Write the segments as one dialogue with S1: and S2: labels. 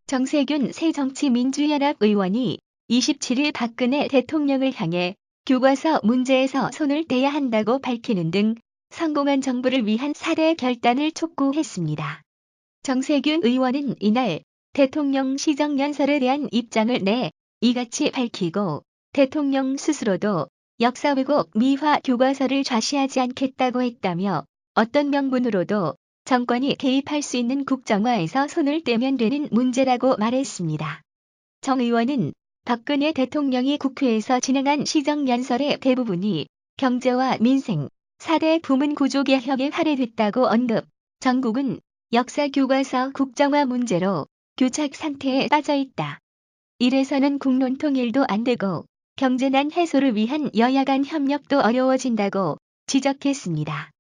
S1: 정세균 새정치민주연합 의원이 27일 박근혜 대통령을 향해 교과서 문제에서 손을 떼야 한다고 밝히는 등 성공한 정부를 위한 사대 결단을 촉구했습니다. 정세균 의원은 이날 대통령 시정연설에 대한 입장을 이같이 밝히고 대통령 스스로도 역사 왜곡 미화 교과서를 좌시하지 않겠다고 했다며 어떤 명분으로도 정권이 개입할 수 있는 국정화에서 손을 떼면 되는 문제라고 말했습니다. 정 의원은 박근혜 대통령이 국회에서 진행한 시정연설의 대부분이 경제와 민생, 4대 부문 구조 개혁에 할애됐다고 언급. 전국은 역사교과서 국정화 문제로 교착 상태에 빠져 있다. 이래서는 국론 통일도 안 되고 경제난 해소를 위한 여야 간 협력도 어려워진다고 지적했습니다.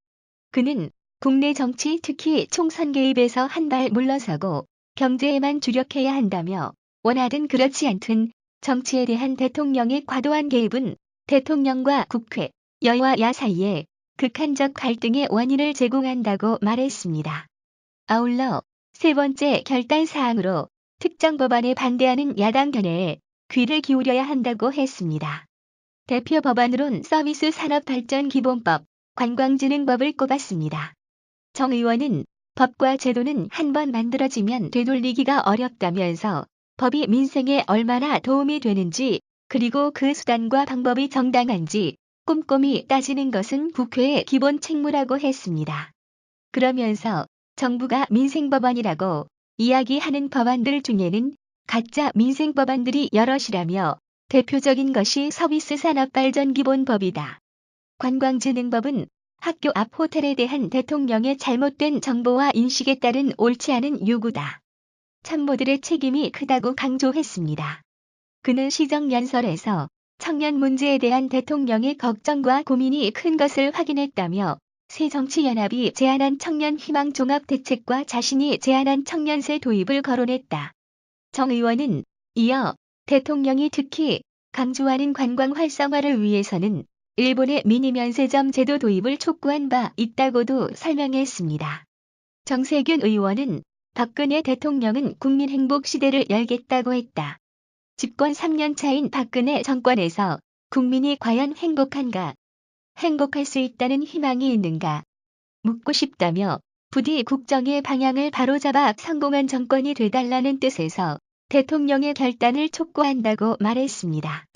S1: 그는 국내 정치 특히 총선 개입에서 한 발 물러서고 경제에만 주력해야 한다며 원하든 그렇지 않든 정치에 대한 대통령의 과도한 개입은 대통령과 국회, 여야 사이에 극한적 갈등의 원인을 제공한다고 말했습니다. 아울러 세 번째 결단 사항으로 특정 법안에 반대하는 야당 견해에 귀를 기울여야 한다고 했습니다. 대표 법안으론 서비스 산업발전기본법, 관광진흥법을 꼽았습니다. 정 의원은 법과 제도는 한번 만들어지면 되돌리기가 어렵다면서 법이 민생에 얼마나 도움이 되는지 그리고 그 수단과 방법이 정당한지 꼼꼼히 따지는 것은 국회의 기본 책무라고 했습니다. 그러면서 정부가 민생법안이라고 이야기하는 법안들 중에는 가짜 민생법안들이 여럿이라며 대표적인 것이 서비스산업발전기본법이다. 관광진흥법은 학교 앞 호텔에 대한 대통령의 잘못된 정보와 인식에 따른 옳지 않은 요구다. 참모들의 책임이 크다고 강조했습니다. 그는 시정연설에서 청년 문제에 대한 대통령의 걱정과 고민이 큰 것을 확인했다며 새정치연합이 제안한 청년희망 종합대책과 자신이 제안한 청년세 도입을 거론했다. 정 의원은 이어 대통령이 특히 강조하는 관광 활성화를 위해서는 일본의 미니면세점 제도 도입을 촉구한 바 있다고도 설명했습니다. 정세균 의원은 박근혜 대통령은 국민 행복 시대를 열겠다고 했다. 집권 3년 차인 박근혜 정권에서 국민이 과연 행복한가? 행복할 수 있다는 희망이 있는가? 묻고 싶다며 부디 국정의 방향을 바로잡아 성공한 정권이 되달라는 뜻에서 대통령의 결단을 촉구한다고 말했습니다.